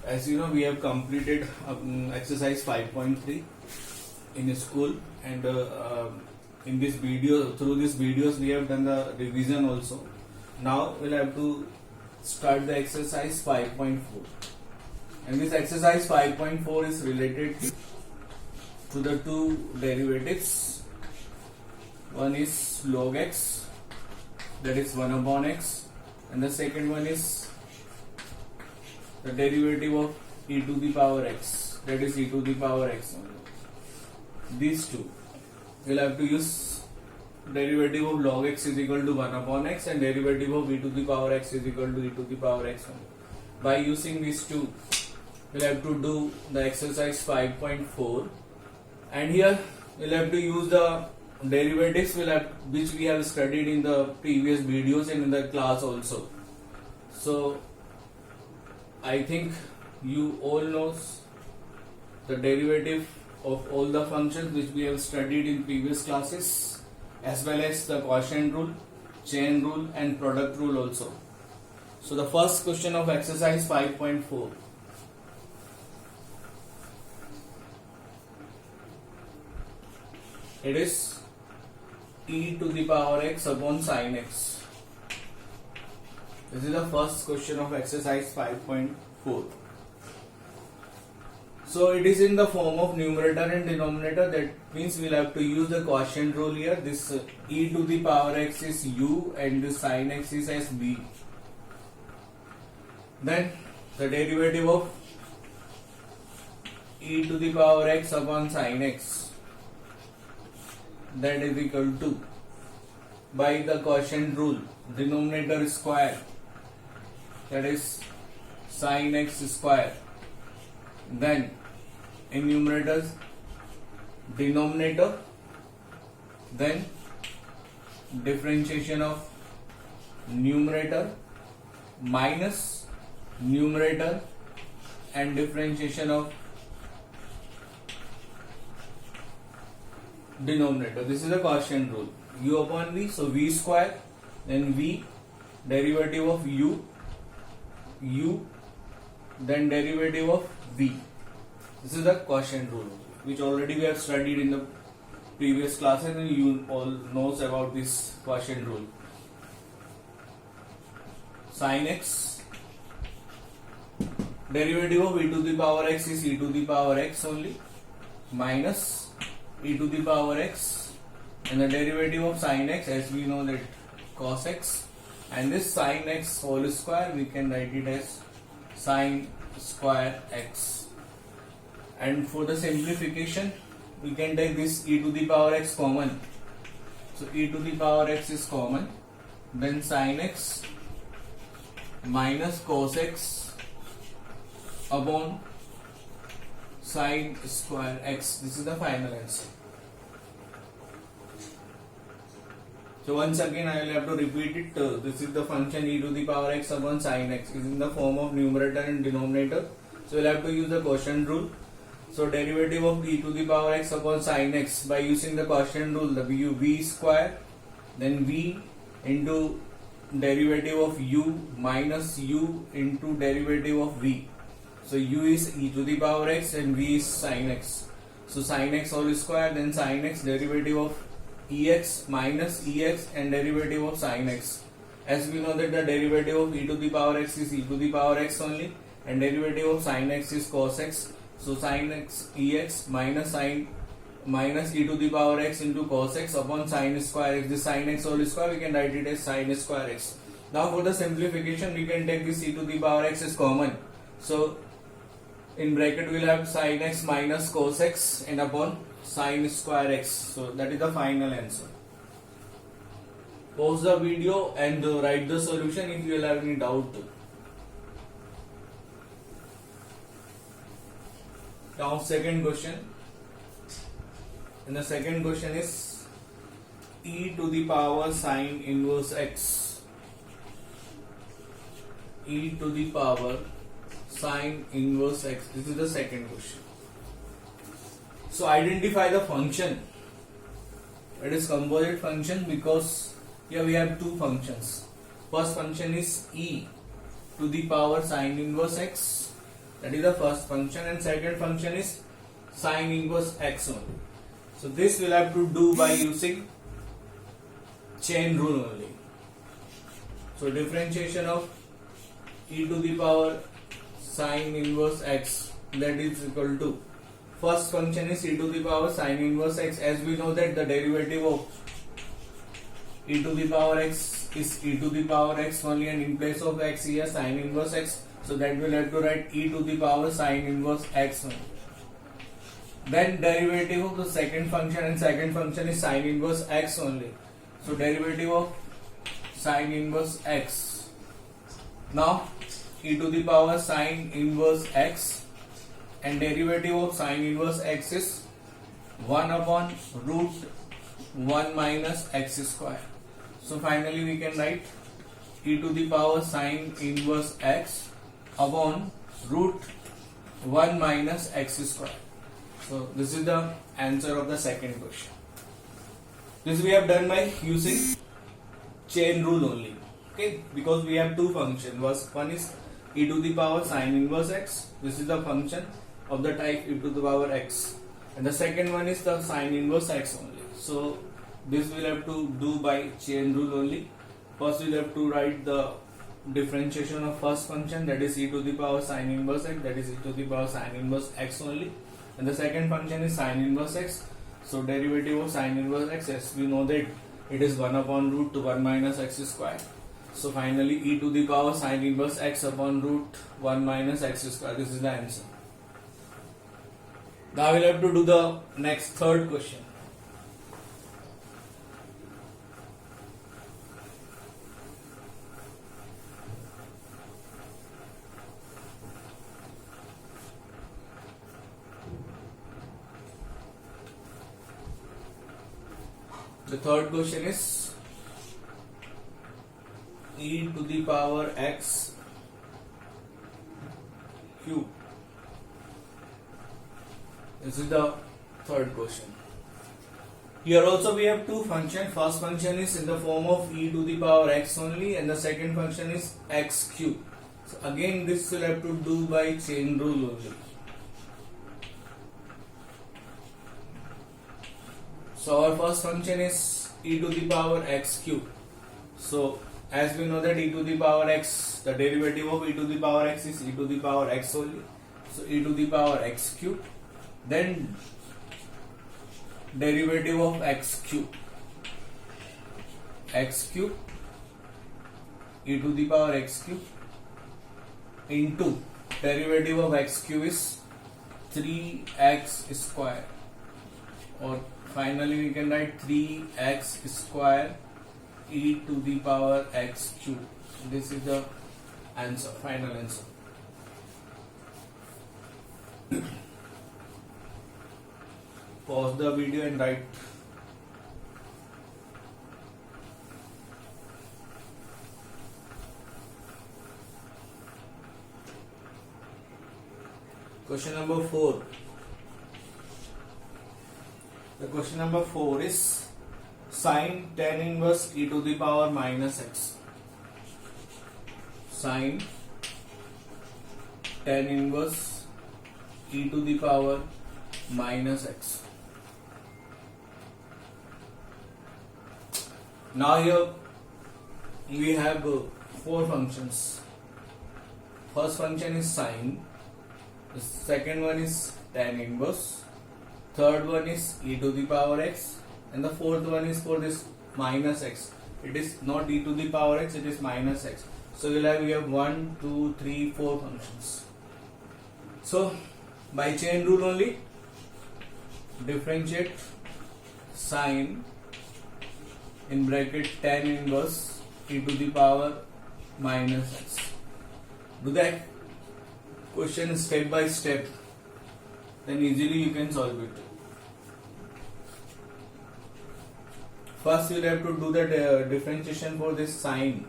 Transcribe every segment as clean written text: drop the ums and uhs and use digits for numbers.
As you know, we have completed exercise 5.3 in school, and in this video, through these videos, we have done the revision also. Now we'll have to start the exercise 5.4, and this exercise 5.4 is related to the two derivatives. One is log x, that is 1 upon x, and the second one is the derivative of e to the power x, that is e to the power x only. These two we'll have to use derivative of log x is equal to 1 upon x and derivative of e to the power x is equal to e to the power x only. By using these two, we'll have to do the exercise 5.4, and here we'll have to use the derivatives which we have studied in the previous videos and in the class also. So I think you all knows the derivative of all the functions which we have studied in previous classes, as well as the quotient rule, chain rule and product rule also. So the first question of exercise 5.4. It is e to the power x upon sin x. This is the first question of exercise 5.4. So it is in the form of numerator and denominator. That means we'll have to use the quotient rule here. This e to the power x is u and this sin x is as b. Then the derivative of e to the power x upon sin x, that is equal to, by the quotient rule, denominator square, that is sin x square. Then in numerators, denominator, then differentiation of numerator minus numerator and differentiation of denominator. This is the quotient rule. U upon v, so v square, then v, derivative of u, then derivative of v. This is the quotient rule, which already we have studied in the previous classes, and you all knows about this quotient rule. Sin x, derivative of e to the power x is e to the power x only, minus e to the power x, and the derivative of sin x, as we know that cos x, and this sin x whole square we can write it as sin square x. And for the simplification, we can take this e to the power x common. So e to the power x is common, then sin x minus cos x upon sin square x. This is the final answer. So once again I will have to repeat it. This is the function e to the power x upon sin x is in the form of numerator and denominator. So we'll have to use the quotient rule. So derivative of e to the power x upon sin x, by using the quotient rule, the v square, then v into derivative of u minus u into derivative of v. So u is e to the power x and v is sin x. So sin x whole square, then sin x, derivative of ex minus ex and derivative of sin x. As we know that the derivative of e to the power x is e to the power x only, and derivative of sin x is cos x. So sin x ex minus sin minus e to the power x into cos x upon sin square x. This sin x whole square we can write it as sin square x. Now for the simplification, we can take this e to the power x as common. So in bracket we will have sin x minus cos x and upon sin square x. So that is the final answer. Pause the video and write the solution if you will have any doubt. Now second question. And the second question is e to the power sin inverse x. E to the power sin inverse x. This is the second question. So identify the function. It is composite function because here we have two functions. First function is e to the power sin inverse x, That is the first function, and second function is sine inverse x only. So this we'll have to do by using chain rule only. So differentiation of e to the power sine inverse x, that is equal to, first function is e to the power sine inverse x. As we know that the derivative of e to the power x is e to the power x only, and in place of x here sine inverse x, so that we'll have to write e to the power sine inverse x only. Then derivative of the second function, and second function is sine inverse x only. So derivative of sine inverse x. Now e to the power sine inverse x, and derivative of sine inverse x is 1 upon root 1 minus x square. So finally we can write e to the power sine inverse x upon root 1 minus x square. So this is the answer of the second question. This we have done by using chain rule only. Okay, because we have two functions. One is e to the power sine inverse x. This is the function of the type e to the power x, and the second one is the sine inverse x only. So this we'll have to do by chain rule only. First we'll have to write the differentiation of first function, that is e to the power sine inverse x, that is e to the power sine inverse x only, and the second function is sine inverse x. So derivative of sine inverse x, yes, we know that it is 1 upon root 1 minus x square. So finally e to the power sine inverse x upon root 1 minus x square. This is the answer. Now we'll have to do the next third question. The third question is e to the power x cube. This is the third question. Here also we have two functions. First function is in the form of e to the power x only, and the second function is x cube. So again this will have to do by chain rule only. So our first function is e to the power x cube. So as we know that e to the power x, the derivative of e to the power x is e to the power x only. So e to the power x cube. Then derivative of x cube e to the power x cube into derivative of x cube is 3x square, or finally we can write 3x square e to the power x cube. This is the answer, final answer. Pause the video and write. Question number 4. The question number 4 is sine tan inverse e to the power minus x. Sine tan inverse e to the power minus x. Now here we have 4 functions. First function is sine, the second one is tan inverse, third one is e to the power x, and the fourth one is for this minus x. It is not e to the power x, it is minus x. So we have 1, 2, 3, 4 functions. So by chain rule only, differentiate sine in bracket tan inverse e to the power minus x. Do that question step by step, then easily you can solve it. First you will have to do the differentiation for this sine.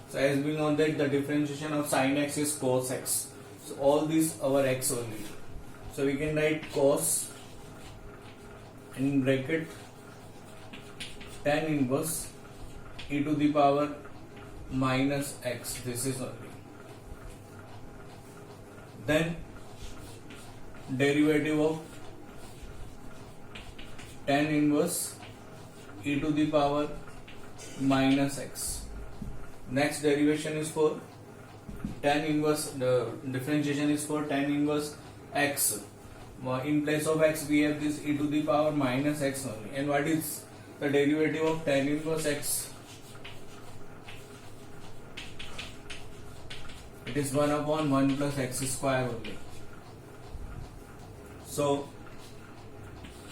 So as we know that the differentiation of sine x is cos x. So all these our x only. So we can write cos in bracket tan inverse e to the power minus x. This is only. Then derivative of tan inverse e to the power minus x. Next derivation is for tan inverse, the differentiation is for tan inverse x. In place of x we have this e to the power minus x only. And what is the derivative of tan inverse x? It is 1 upon 1 plus x square only. So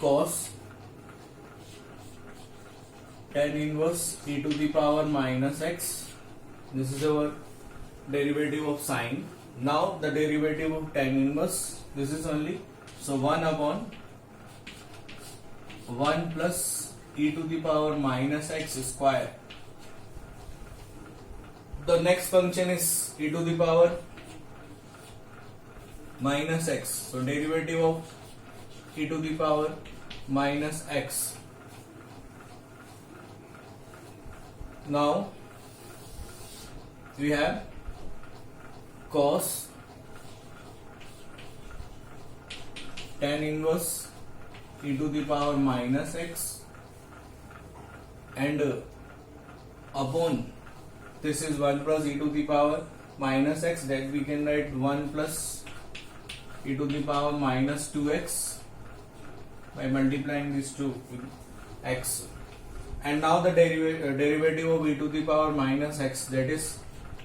cos tan inverse e to the power minus x, this is our derivative of sine. Now the derivative of tan inverse, this is only, so 1 upon 1 plus e to the power minus x square. The next function is e to the power minus x. So derivative of e to the power minus x. Now we have cos tan inverse e to the power minus x and upon this is 1 plus e to the power minus x, that we can write 1 plus e to the power minus 2x by multiplying these two with x. And now the derivative of e to the power minus x, that is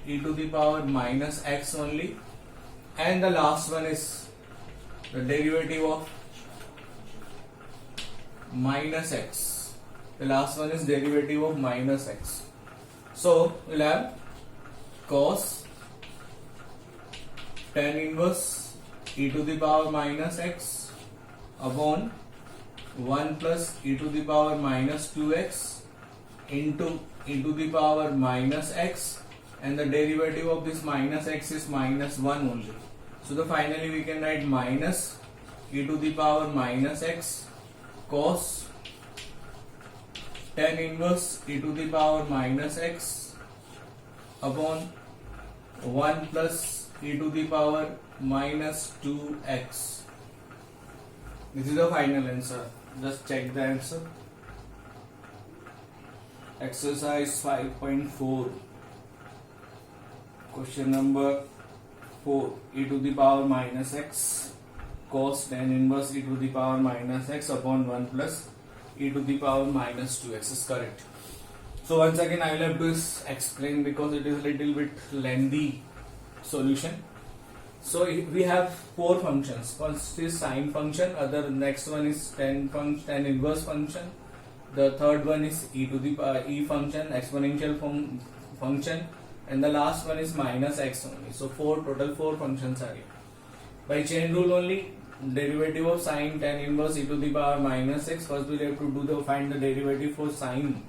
e to the power minus x only. And the last one is the derivative of minus x. The last one is derivative of minus x. So we'll have cos tan inverse e to the power minus x upon 1 plus e to the power minus 2x into e to the power minus x, and the derivative of this minus x is minus 1 only. So the finally we can write minus e to the power minus x cos tan inverse e to the power minus x upon 1 plus e to the power minus 2x. This is the final answer. Just check the answer. Exercise 5.4. Question number 4. E to the power minus x cos tan inverse e to the power minus x upon 1 plus e to the power minus 2x is correct. So once again I will have to explain because it is a little bit lengthy solution. So we have four functions. First is sine function, next one is tan inverse function, the third one is e to the power e function, exponential function, and the last one is minus x only. So total four functions are here. By chain rule only, derivative of sine tan inverse e to the power minus x, first we have to find the derivative for sine,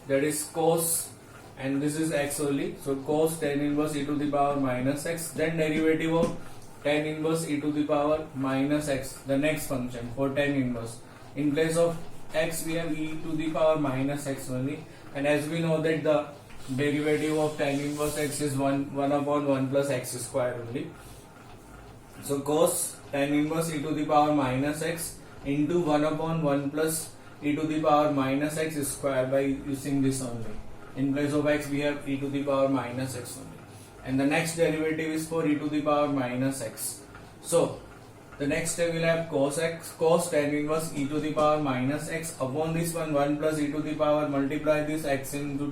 that is cos, and this is x only. So cos tan inverse e to the power minus x, then derivative of tan inverse e to the power minus x, the next function for tan inverse. In place of x we have e to the power minus x only, and as we know that the derivative of tan inverse x is 1 upon 1 plus x square only. So cos tan inverse e to the power minus x into 1 upon 1 plus e to the power minus x square by using this only. In place of x we have e to the power minus x only, and the next derivative is for e to the power minus x. So the next step will have cos tan inverse e to the power minus x upon this 1 plus e to the power, multiply this x into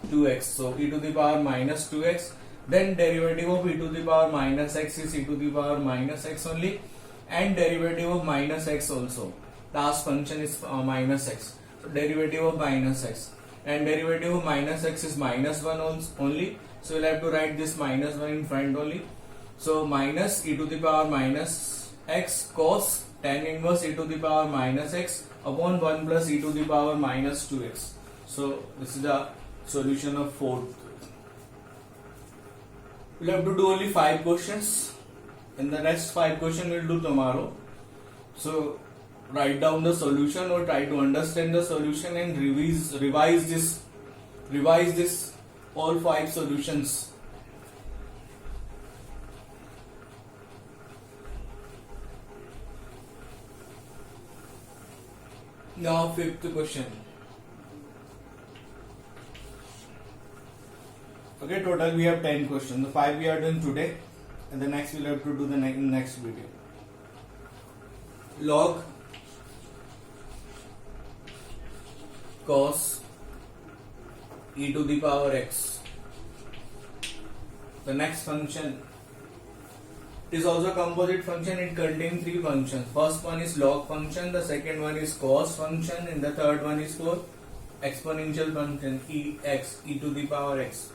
2x, so e to the power minus 2x. Then derivative of e to the power minus x is e to the power minus x only, and derivative of minus x also. Last function is minus x. So derivative of minus x, and derivative of minus x is minus 1 only. So we'll have to write this minus 1 in front only. So minus e to the power minus x cos tan inverse e to the power minus x upon 1 plus e to the power minus 2x. So this is the solution of fourth. We'll have to do only 5 questions, and the next 5 questions we'll do tomorrow. So write down the solution or try to understand the solution and revise this all 5 solutions. Now fifth question. Okay, total we have 10 questions. The 5 we are doing today, and the next we'll have to do the next video. Log cos e to the power x. The next function is also a composite function. It contains 3 functions. First one is log function, the second one is cos function, and the third one is for exponential function ex, e to the power x.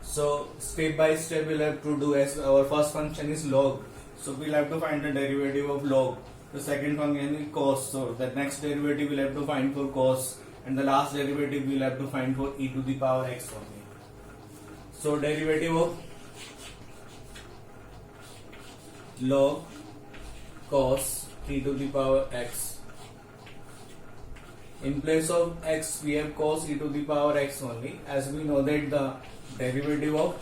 So step by step we'll have to do. As our first function is log, so we'll have to find the derivative of log. The second function is cos, so the next derivative we'll have to find for cos, and the last derivative we'll have to find for e to the power x only. So derivative of log cos e to the power x. In place of x we have cos e to the power x only, as we know that the derivative of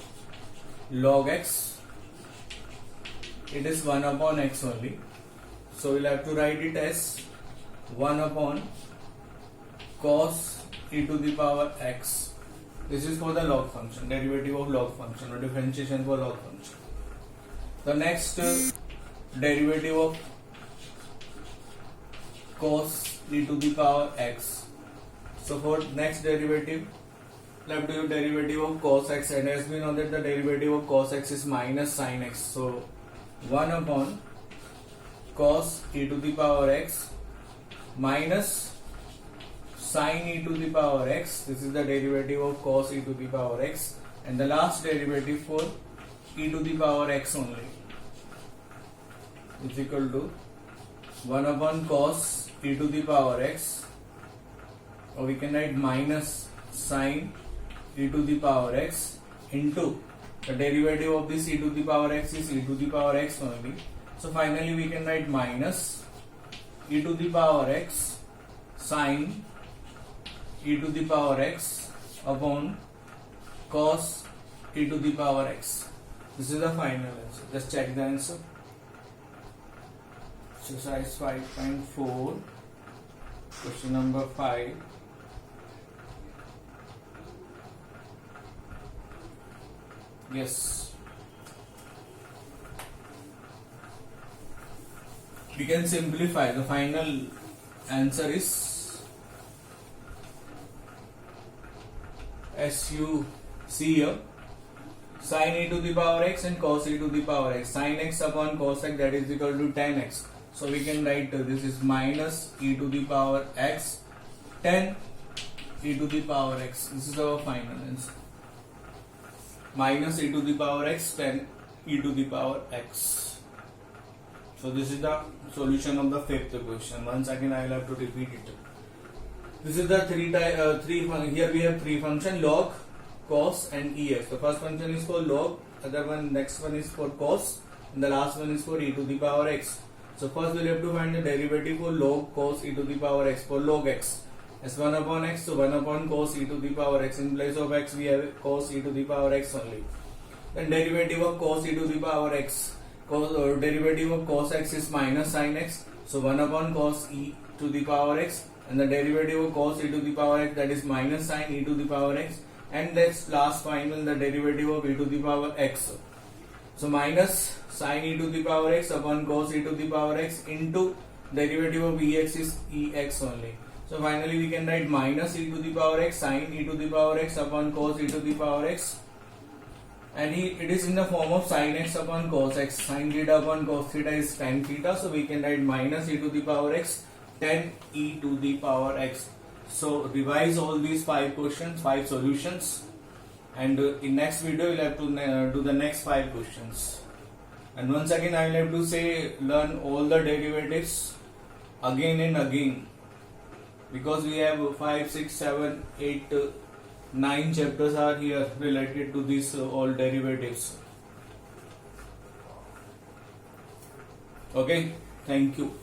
log x, it is 1 upon x only. So we'll have to write it as 1 upon cos e to the power x. This is for the log function, derivative of log function or differentiation for log function. The next derivative of cos e to the power x. So for next derivative, we'll have to do derivative of cos x, and as we know that the derivative of cos x is minus sin x. So 1 upon cos e to the power x minus sin e to the power x. This is the derivative of cos e to the power x, and the last derivative for e to the power x only is equal to 1 upon cos e to the power x, or we can write minus sin e to the power x into the derivative of this e to the power x is e to the power x only. So finally we can write minus e to the power x sin e to the power x upon cos e to the power x. This is the final answer. Just check the answer. Exercise 5.4, question number 5. Yes. We can simplify. The final answer is, as you see here, sin e to the power x and cos e to the power x. Sin x upon cos x, that is equal to 10x. So we can write this is minus e to the power x 10 e to the power x. This is our final answer. Minus e to the power x 10 e to the power x. So this is the solution of the fifth question. Once again I will have to repeat it. This is the here we have 3 functions: log, cos and ex. The first function is for log, next one is for cos, and the last one is for e to the power x. So first we will have to find the derivative for log cos e to the power x. For log x, as 1 upon x, so 1 upon cos e to the power x. In place of x we have cos e to the power x only. Then derivative of cos e to the power x. Derivative of cos x is minus sin x. So 1 upon cos e to the power x, and the derivative of cos e to the power x, that is minus sin e to the power x, and that's last final, the derivative of e to the power x. So minus sin e to the power x upon cos e to the power x into derivative of ex is ex only. So finally we can write minus e to the power x sin e to the power x upon cos e to the power x, and it is in the form of sin x upon cos x. Sin theta upon cos theta is tan theta, so we can write minus e to the power x 10 e to the power x. So revise all these 5 questions, 5 solutions, and in next video we'll have to do the next 5 questions. And once again I will have to say, learn all the derivatives again and again, because we have 5, 6, 7, 8, 9 chapters are here related to these all derivatives. Okay, thank you.